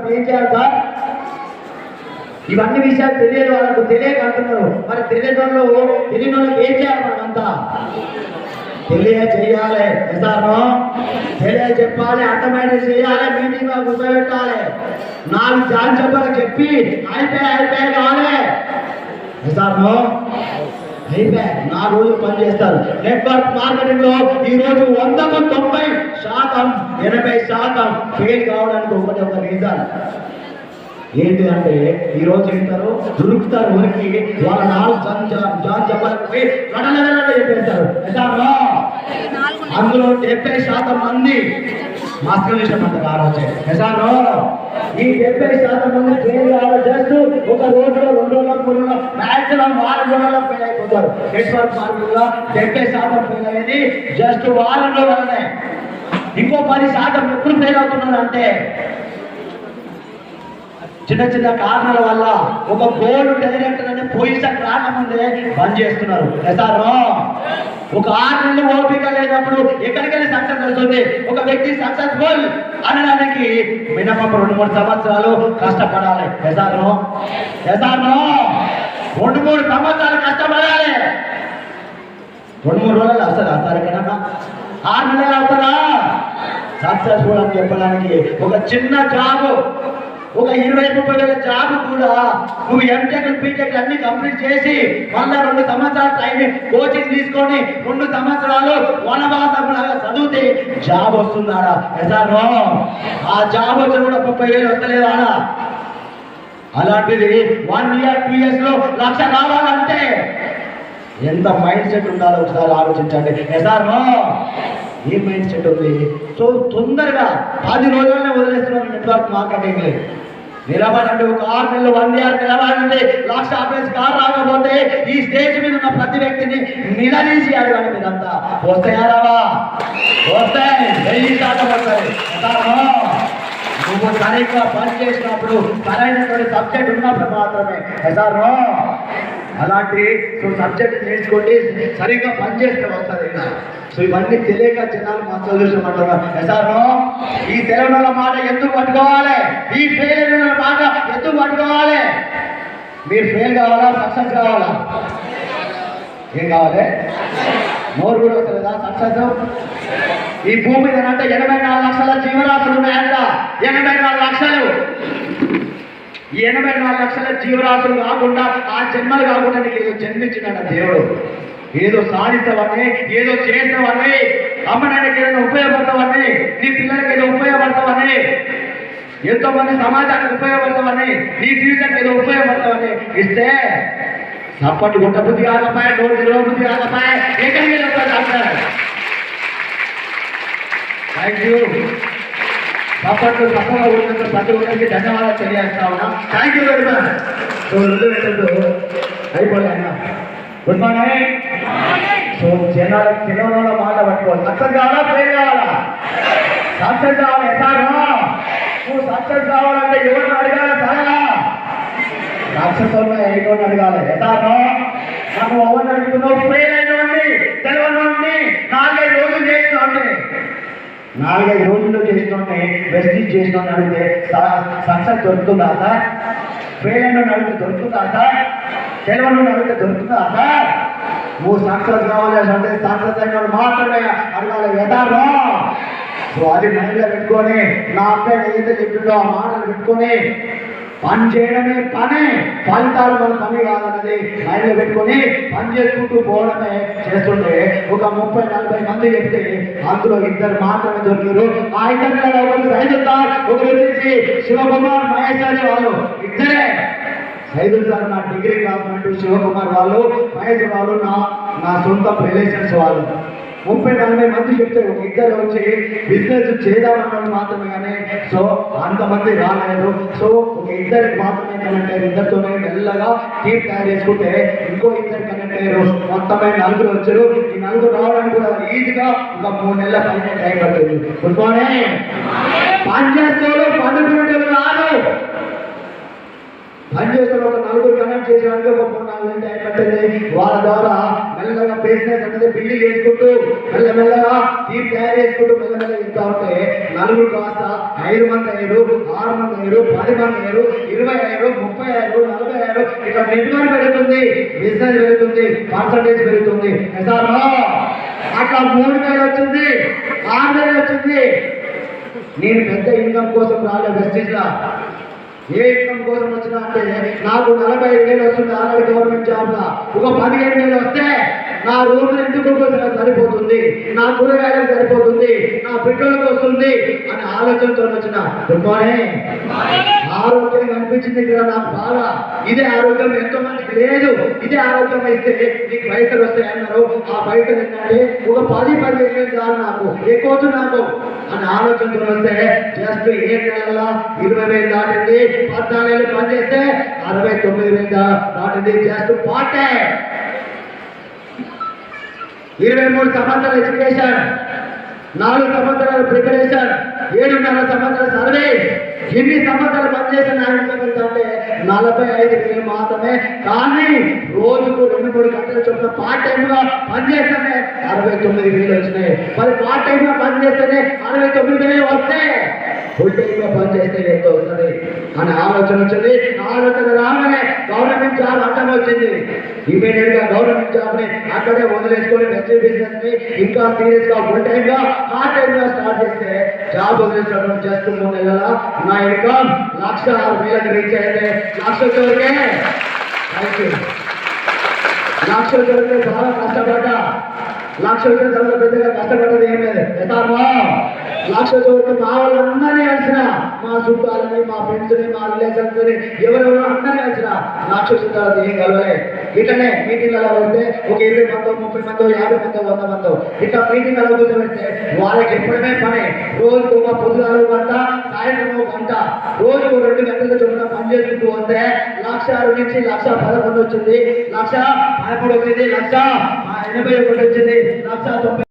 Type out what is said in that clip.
మరి ఏం చేయాలి సార్? ఇవన్నీ విషయాలు తెలియదు వాళ్ళకు, తెలియక అంటున్నారు. మరి తెలియని వాళ్ళకి ఏం చేయాలి? మనమంతా తెలియజేయాలి, తెలియజెప్పాలి, అర్థమైనది చేయాలి, మీటింగ్ లో కూర్చోబెట్టాలి, 4 జాన్ చెప్పాలని చెప్పి అయిపోయి కావాలి. అయిపోయి 4 రోజులు పని చేస్తారు. నెట్వర్క్ మార్కెటింగ్ లో ఈ రోజు 100కు 90%, 80% ఫెయిల్ కావడానికి ఒక రీజన్ ఏంటి అంటే, ఈ రోజు ఏంటారు దొరుకుతారు ఊరికి, వాళ్ళ 4 జాన్ చెప్పాలని చెప్పేస్తారు. అందులో 70% మంది మాస్టర్ అంటారు. ఆ రోజే ఈ 70% మంది ఫెయిల్ కావాలి. జస్ట్ ఒక రోజులో 2 రోజుల 3 రోజుల మ్యాక్సిమం 4 రోజుల్లో ఫెయిల్ అయిపోతారు. నెట్వర్క్ మార్కెటింగ్ లో 70% ఫెయిల్ అయ్యేది జస్ట్ వారం రోజులనే. ఇంకో 10% ఎప్పుడు ఫెయిల్ అవుతున్నారు అంటే చిన్న కారణాల వల్ల. ఒక గోల్డ్ డైరెక్టర్ అనే పొజిషన్ రాకముందే బంద్ చేస్తున్నారు. ఒక 6 నెలలు ఓపిక లేనప్పుడు ఎక్కడికైనా సక్సెస్ వస్తుంది. ఒక వ్యక్తి సక్సెస్ఫుల్ అనడానికి మినిమం 2-3 సంవత్సరాలు కష్టపడాలి. 2-3 సంవత్సరాలు కష్టపడాలి. 2-3 రోజులు వస్తుందా సార్? ఎక్కడన్నా 6 నెలలు అవుతుందా సక్సెస్ఫుల్ అని చెప్పడానికి? ఒక చిన్న జాబ్, ఒక 20-30 వేల జాబ్ కూడా నువ్వు ఎంటెక్ బీటెక్ అన్ని కంప్లీట్ చేసి మళ్ళా 2 సంవత్సరాలు ట్రైనింగ్ కోచింగ్ తీసుకొని 2 సంవత్సరాలు వనవాసంలాగా చదివితే జాబ్ వస్తుందాడా? ఆ జాబ్ వచ్చి కూడా 30,000 వస్తలేదాడా? అలాంటిది 1 year 2 years లో 1,00,000 రావాలంటే ఎంత మైండ్ సెట్ ఉండాలో ఒకసారి ఆలోచించండి. ఏ మైండ్ సెట్ ఉంది? సో తొందరగా 10 రోజుల్లోనే వదిలేస్తున్నారు నెట్వర్క్ మార్కెటింగ్. నిలబడండి. ఒక 6 నెలలు 1 year నిలబడండి. 1,00,000 ఆపరేసి కార్ రాకపోతే ఈ స్టేజ్ మీద ఉన్న ప్రతి వ్యక్తిని నిలదీసి అడగండి. మీరంతా వస్తాయా రావా? వస్తాయి, 1000% వస్తాయి. నువ్వు సరిగ్గా పని చేసినప్పుడు, సరైనటువంటి సబ్జెక్ట్ ఉన్నప్పుడు మాత్రమే. అలాంటి సబ్జెక్ట్ నేర్చుకోండి, సరిగ్గా పని చేస్తే వస్తుంది. సో ఇవన్నీ తెలియక జనాలు మా సొల్యూషన్ అంటున్నారు. ఈ తెలంగాణ మాట ఎందుకు పట్టుకోవాలి? ఈ ఫెయిల్ అయిన మాట ఎందుకు పట్టుకోవాలి? మీరు ఫెయిల్ కావాలా? సక్సెస్ కావాలా? ఏం కావాలి? నోరు కూడా వస్తుందా సక్సెస్? ఈ భూమి మీద అంటే 84 లక్షల జీవరాశులు ఉన్నాయంట. 84 లక్షలు. ఈ 84 లక్షల జీవరాశులు కాకుండా, ఆ జన్మలు కాకుండా నీకు ఏదో జన్మించినాడు దేవుడు. ఏదో సాధిస్తావని, ఏదో చేస్తావని, అమ్మ నాన్నకి ఏదైనా ఉపయోగపడతావని, నీ పిల్లలకి ఏదో ఉపయోగపడతావని, ఎంతో మంది సమాజానికి ఉపయోగపడతావని, నీ ఫ్యూచర్కి ఏదో ఉపయోగపడతావని ఇస్తే సప్పట్టు గుంట బుద్ధి కాకపోయా, నోరు తిరగ బుద్ధి కాకపోయా, ఎక్కడికి డాక్టర్. Thank you. సప్పట్లు తప్పగా ఉన్నందుకు ప్రతి ఒక్కరికి ధన్యవాదాలు తెలియజేస్తా ఉన్నా. Thank you very much. So 2 గంటలు అయిపోయాయి. Good morning. సో జనాలకు తెలియని మాట పట్టుకోవాలి. సక్సెస్ కావాలా? ఫెయిల్ కావాలా? సక్సెస్ కావాలి. నువ్వు సక్సెస్ కావాలంటే ఎవరిని అడగాలి? సరగా సక్సెస్ ఉన్న ఎవరిని అడగాలి? మనం ఎవరిని అడుగుతున్నావు? ఫెయిల్ అయినోండి, తెలియనివ్వండి, 4-5 రోజులు చేసినోండి, 4-5 రోజుల్లో చేసినోండి, వెస్టిజ్ చేసినోండి అడిగితే సక్సెస్ దొరుకుతుందా సార్? ఫెయిల్ అయిన అడిగితే దొరుకుతుందా సార్? తెలియని అడిగితే దొరుకుతుందా సార్? నువ్వు సక్సెస్ కావాలి అంటే సక్సెస్ అయిన మాత్రమే అడగాలి. సో అది మైండ్లో పెట్టుకొని, నా అబ్బాయి ఏదైతే చెప్పిందో ఆ మాటలు పెట్టుకొని పని చేయడమే పని, ఫలితాలు మన పని కాదన్నది మైండ్లో పెట్టుకొని పని చేసుకుంటూ పోవడమే చేస్తుంటే ఒక 30-40 మంది చెప్తే అందులో 2 మాత్రమే దొరికారు. ఆ 2 ఒకరు సైదుల్ సార్, ఒకరు వచ్చేసి శివకుమార్ మహేష్ అనే వాళ్ళు 2 సైదుల్ సార్ నా డిగ్రీ క్లాస్మేట్, శివకుమార్ వాళ్ళు, మహేష్ వాళ్ళు నా సొంత రిలేషన్స్ వాళ్ళు. 30-40 మంది చెప్తే ఒక 2 వచ్చి బిజినెస్ చేద్దామన్న మాత్రమే. కానీ సో అంతమంది రాలేదు. సో ఒక 2 మాత్రమే కనెక్ట్ అయ్యారు. 2తోనే మెల్లగా టీం తయారు చేసుకుంటే ఇంకో 2 కనెక్ట్ అయ్యారు. మొత్తమే 4 వచ్చారు. ఈ 4 రావడానికి కూడా ఈజీగా ఒక 3 నెలల పైన టైం పడుతుంది. Good morning. పని చేస్తారు, 12 గంటలు రాదు. పని చేస్తారు. ఒక 4 కనెక్ట్ చేసేవాడికి ఒక 3-4 వాళ్ళంటే అయిపోతుంది. వాళ్ళ ద్వారా మెల్లగా బిజినెస్ అనేది బిల్డింగ్ చేసుకుంటూ మెల్లమెల్లగా టీం తయారు చేసుకుంటూ మెల్లమెల్లగా ఇస్తా ఉంటే నలుగురు కాస్త 5 మంది అయ్యారు, 6 మంది అయ్యారు, 10 మంది అయ్యారు, 20 అయ్యారు, 30 అయ్యారు, 40 అయ్యారు. ఇక నెట్వర్క్ పెరుగుతుంది, బిజినెస్ పెరుగుతుంది, పర్సంటేజ్ పెరుగుతుంది. అట్లా 3,000 వచ్చింది, 6,000 వచ్చింది. నేను పెద్ద ఇన్కమ్ కోసం రాలే వెస్టేజ్ లా. ఏ ఇన్కమ్ కోసం వచ్చినా అంటే నాకు 45,000 వస్తుంది ఆల్రెడీ గవర్నమెంట్ జాబ్ లా. ఒక 15,000 వస్తే నా రూమ్ ఎందుకు సరిపోతుంది, నా కూరగాయలకు సరిపోతుంది, నా పెట్రోల్కి వస్తుంది అనే ఆలోచనతో వచ్చిన. Good morning. ఆరోగ్యం అనిపించింది ఇక్కడ నాకు బాగా. ఇదే ఆరోగ్యం ఎంతో మందికి లేదు. ఇదే ఆరోగ్యం అయితే నీకు పైసలు వస్తాయి అన్నారు. ఆ పైసలు ఏంటంటే ఒక 10-15,000 చాలు నాకు, ఎక్కువ నాకు అని ఆలోచనతో వస్తే జస్ట్ 7 నెలల్లో 20,000 దాటింది. 14 ఏళ్ళు పనిచేస్తే 69,000 దాటింది. జస్ట్ పాటే 23 సంవత్సరాల ఎడ్యుకేషన్, 4 సంవత్సరాల ప్రిపరేషన్, 7.5 సంవత్సరాల సర్వీస్. ఎన్ని సంవత్సరాలు పనిచేసిన అంటే 45,000 మాత్రమే. కానీ రోజుకు 2-3 గంటల చొప్పున పార్ట్ టైం గా పనిచేస్తేనే 69,000 వచ్చినాయి. మరి పార్ట్ టైం గా పనిచేస్తేనే 69,000 వస్తే ఫుల్ టైం గా పనిచేస్తే ఎంత వస్తుంది అనే ఆలోచన వచ్చింది. ఆలోచన రాగానే గవర్నమెంట్ జాబ్ అడ్డం వచ్చింది. ఇమీడియట్ గా గవర్నమెంట్ జాబ్ ని అక్కడే వదిలేసుకొని వెస్టేజ్ బిజినెస్ ని ఇంకా సీరియస్ గా ఫుల్ టైం గా పార్ట్ టైం గా స్టార్ట్ చేస్తే జాబ్ వదిలేసుకోవడం జస్ట్ 3 నెలల నా ఇన్కమ్ 1,06,000 రీచ్ అయితే 1,00,000 వరకే. Thank you. 1,00,000 వరకే చాలా కష్టపడ్డా. 1,00,000 తర్వాత పెద్దగా కష్టపడ్డది ఏం లేదు. 1,00,000 వరకు మా వాళ్ళందరినీ కలిసిన, మా చుట్టాలని, మా ఫ్రెండ్స్ని, మా రిలేషన్స్ ని, ఎవరెవరో అందరినీ కలిసిన. 1,00,000 తర్వాత ఏం కలవలే. ఇట్లనే మీటింగ్లలో వెళ్తే ఒక 20 మందో, 30 మందో, 50 మందో, 100 మందో ఇట్లా మీటింగ్లలో కూర్చోబెడితే వాళ్ళకి ఎప్పుడమే పని. రోజుకు ఒక పొద్దుగాల గంట, సాయంత్రం 1 గంట, రోజుకు 2 గంటల చొప్పున పని చేసుకుంటూ వస్తే 1,06,000 నుంచి 1,11,000 వచ్చింది, 1,13,000 వచ్చింది, 1,81,000 వచ్చింది, 1,90,000